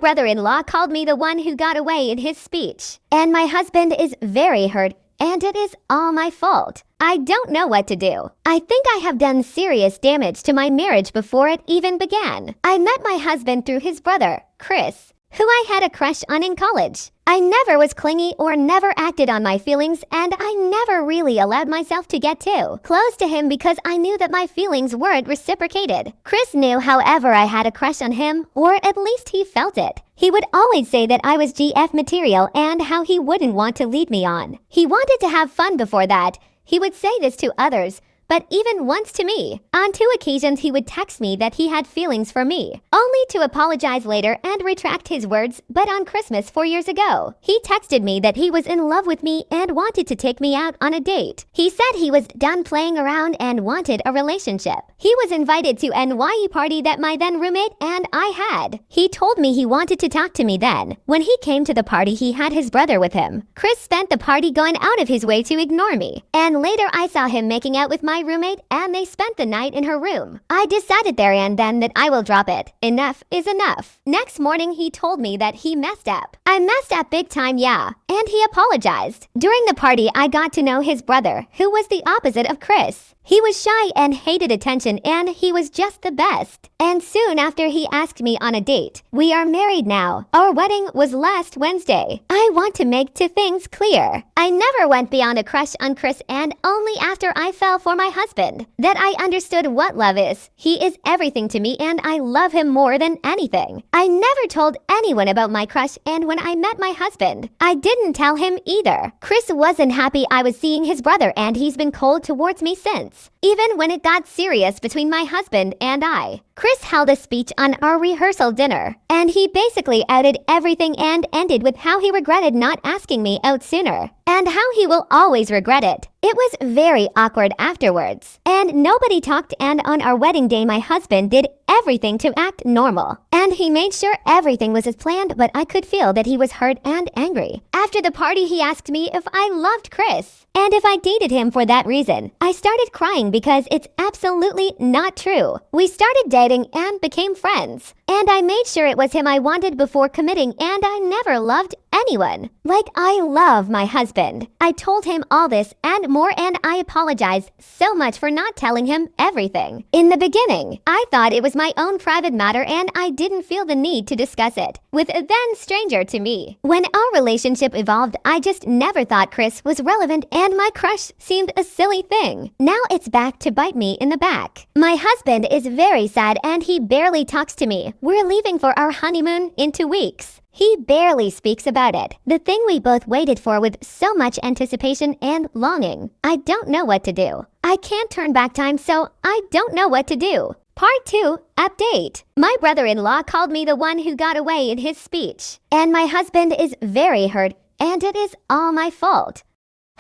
brother-in-law called me the one who got away in his speech. And my husband is very hurt, and it is all my fault. I don't know what to do. I think I have done serious damage to my marriage before it even began. I met my husband through his brother, Chris, who I had a crush on in college. I never was clingy or never acted on my feelings, and I never really allowed myself to get too close to him because I knew that my feelings weren't reciprocated. Chris knew, however, I had a crush on him, or at least he felt it. He would always say that I was GF material and how he wouldn't want to lead me on. He wanted to have fun before that. He would say this to others, but even once to me. On 2 occasions, he would text me that he had feelings for me, only to apologize later and retract his words. But on Christmas 4 years ago, he texted me that he was in love with me and wanted to take me out on a date. He said he was done playing around and wanted a relationship. He was invited to an NYE party that my then roommate and I had. He told me he wanted to talk to me then. When he came to the party, he had his brother with him. Chris spent the party going out of his way to ignore me, and later I saw him making out with my roommate, and they spent the night in her room. I decided there and then that I will drop it. Enough is enough. Next morning, he told me that he messed up. I messed up big time, yeah, and he apologized. During the party, I got to know his brother, who was the opposite of Chris. He was shy and hated attention, and he was just the best. And soon after, he asked me on a date. We are married now. Our wedding was last Wednesday. I want to make 2 things clear. I never went beyond a crush on Chris, and only after I fell for my husband that I understood what love is. He is everything to me, and I love him more than anything. I never told anyone about my crush, and when I met my husband, I didn't tell him either. Chris wasn't happy I was seeing his brother, and he's been cold towards me since, even when it got serious between my husband and I. Chris held a speech on our rehearsal dinner, and he basically outed everything and ended with how he regretted not asking me out sooner, and how he will always regret it. It was very awkward afterwards, and nobody talked, and on our wedding day my husband did everything to act normal, and he made sure everything was as planned, but I could feel that he was hurt and angry. After the party, he asked me if I loved Chris, and if I dated him for that reason. I started crying because it's absolutely not true. We started dating and became friends, and I made sure it was him I wanted before committing, and I never loved anyone like I love my husband. I told him all this and more, and I apologized so much for not telling him everything. In the beginning, I thought it was my own private matter, and I didn't feel the need to discuss it with a then stranger to me. When our relationship evolved, I just never thought Chris was relevant, and my crush seemed a silly thing. Now it's back to bite me in the back. My husband is very sad, and he barely talks to me. We're leaving for our honeymoon in 2 weeks. He barely speaks about it, the thing we both waited for with so much anticipation and longing. I don't know what to do. I can't turn back time, so I don't know what to do. Part 2, update. My brother-in-law called me the one who got away in his speech, and my husband is very hurt, and it is all my fault.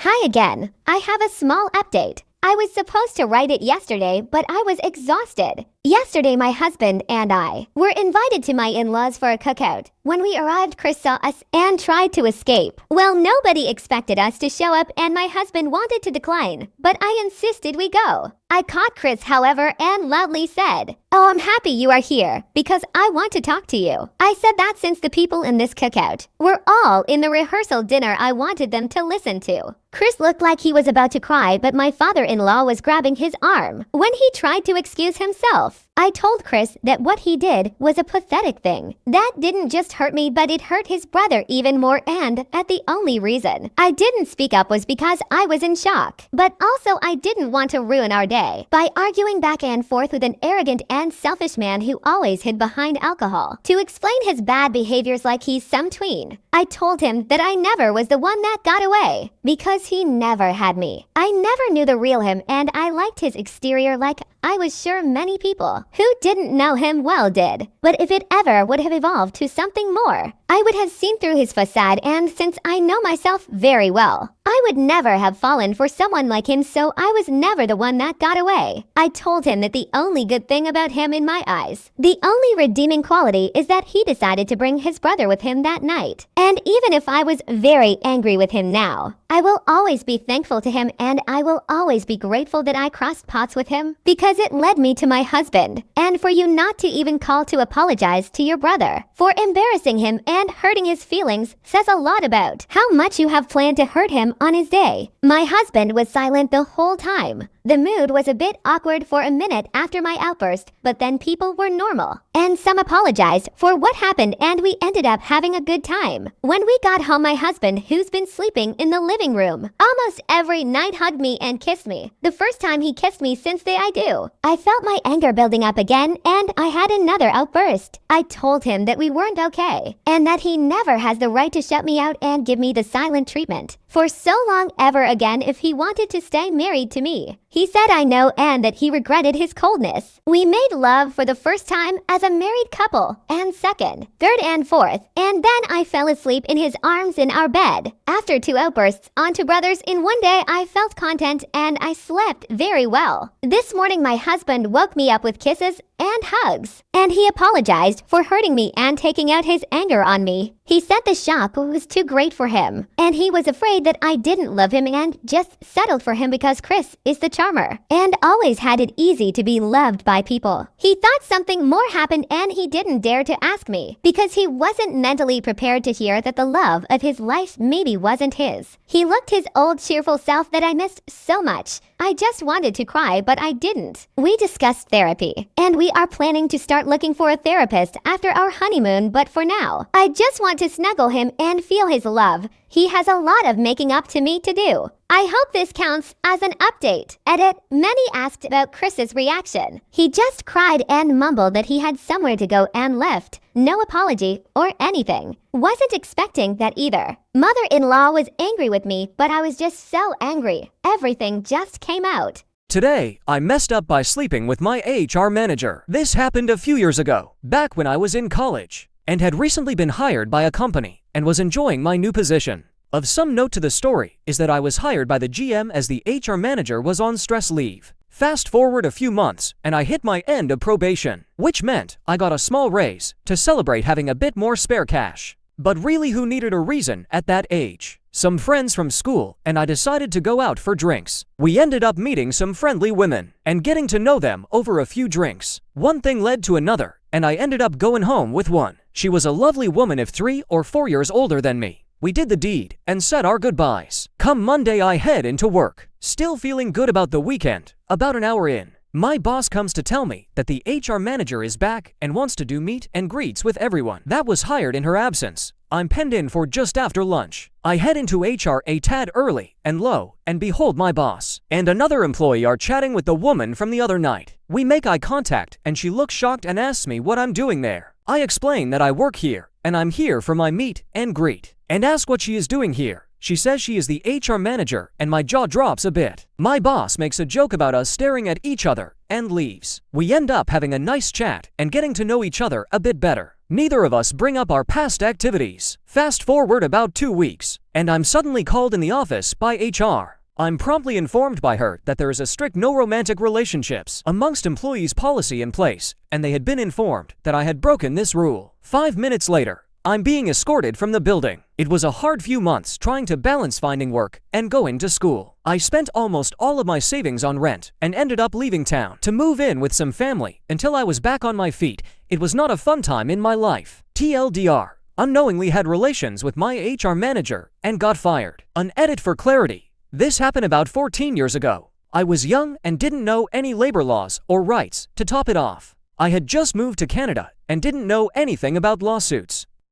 Hi again. I have a small update. I was supposed to write it yesterday, but I was exhausted. Yesterday, my husband and I were invited to my in-laws for a cookout. When we arrived, Chris saw us and tried to escape. Well, nobody expected us to show up, and my husband wanted to decline, but I insisted we go. I caught Chris, however, and loudly said, "Oh, I'm happy you are here because I want to talk to you." I said that since the people in this cookout were all in the rehearsal dinner, I wanted them to listen to. Chris looked like he was about to cry, but my father-in-law was grabbing his arm when he tried to excuse himself. I told Chris that what he did was a pathetic thing. That didn't just hurt me, but it hurt his brother even more, and at the only reason I didn't speak up was because I was in shock. But also I didn't want to ruin our day by arguing back and forth with an arrogant and selfish man who always hid behind alcohol to explain his bad behaviors like he's some tween. I told him that I never was the one that got away because he never had me. I never knew the real him, and I liked his exterior like I was sure many people who didn't know him well did. But if it ever would have evolved to something more, I would have seen through his facade, and since I know myself very well, I would never have fallen for someone like him, so I was never the one that got away. I told him that the only good thing about him in my eyes, the only redeeming quality, is that he decided to bring his brother with him that night. And even if I was very angry with him now, I will always be thankful to him, and I will always be grateful that I crossed paths with him because it led me to my husband. husband, and for you not to even call to apologize to your brother for embarrassing him and hurting his feelings says a lot about how much you have planned to hurt him on his day. My husband was silent the whole time. The mood was a bit awkward for a minute after my outburst, but then people were normal. And some apologized for what happened and we ended up having a good time. When we got home, my husband, who's been sleeping in the living room, almost every night hugged me and kissed me. The first time he kissed me since the I do. I felt my anger building up again and I had another outburst. I told him that we weren't okay and that he never has the right to shut me out and give me the silent treatment for so long ever again if he wanted to stay married to me. He said I know and that he regretted his coldness. We made love for the first time as a married couple, and second, third, and fourth, and then I fell asleep in his arms in our bed. After 2 outbursts onto brothers in one day, I felt content and I slept very well. This morning my husband woke me up with kisses and hugs, and he apologized for hurting me and taking out his anger on me. He said the shock was too great for him, and he was afraid that I didn't love him and just settled for him because Chris is the charmer and always had it easy to be loved by people. He thought something more happened and he didn't dare to ask me because he wasn't mentally prepared to hear that the love of his life maybe wasn't his. He looked his old cheerful self that I missed so much. I just wanted to cry, but I didn't. We discussed therapy, and we are planning to start looking for a therapist after our honeymoon, but for now, I just want to snuggle him and feel his love. He has a lot of making up to me to do. I hope this counts as an update. Edit. Many asked about Chris's reaction. He just cried and mumbled that he had somewhere to go and left. No apology or anything. Wasn't expecting that either. Mother-in-law was angry with me, but I was just so angry. Everything just came out. Today, I messed up by sleeping with my HR manager. This happened a few years ago, back when I was in college, and had recently been hired by a company and was enjoying my new position. Of some note to the story is that I was hired by the GM as the HR manager was on stress leave. Fast forward a few months and I hit my end of probation, which meant I got a small raise to celebrate having a bit more spare cash. But really, who needed a reason at that age? Some friends from school and I decided to go out for drinks. We ended up meeting some friendly women and getting to know them over a few drinks. One thing led to another and I ended up going home with one. She was a lovely woman of 3 or 4 years older than me. We did the deed and said our goodbyes. Come Monday, I head into work, still feeling good about the weekend. About an hour in, my boss comes to tell me that the HR manager is back and wants to do meet and greets with everyone that was hired in her absence. I'm penned in for just after lunch. I head into HR a tad early, and lo and behold, my boss and another employee are chatting with the woman from the other night. We make eye contact and she looks shocked and asks me what I'm doing there. I explain that I work here and I'm here for my meet and greet, and ask what she is doing here. She says she is the HR manager and my jaw drops a bit. My boss makes a joke about us staring at each other and leaves. We end up having a nice chat and getting to know each other a bit better. Neither of us bring up our past activities. Fast forward about 2 weeks, and I'm suddenly called in the office by HR. I'm promptly informed by her that there is a strict no romantic relationships amongst employees policy in place, and they had been informed that I had broken this rule. 5 minutes later, I'm being escorted from the building. It was a hard few months trying to balance finding work and going to school. I spent almost all of my savings on rent and ended up leaving town to move in with some family until I was back on my feet. It was not a fun time in my life. TLDR. Unknowingly had relations with my HR manager and got fired. An edit for clarity. This happened about 14 years ago. I was young and didn't know any labor laws or rights. To top it off, I had just moved to Canada and didn't know anything about lawsuits.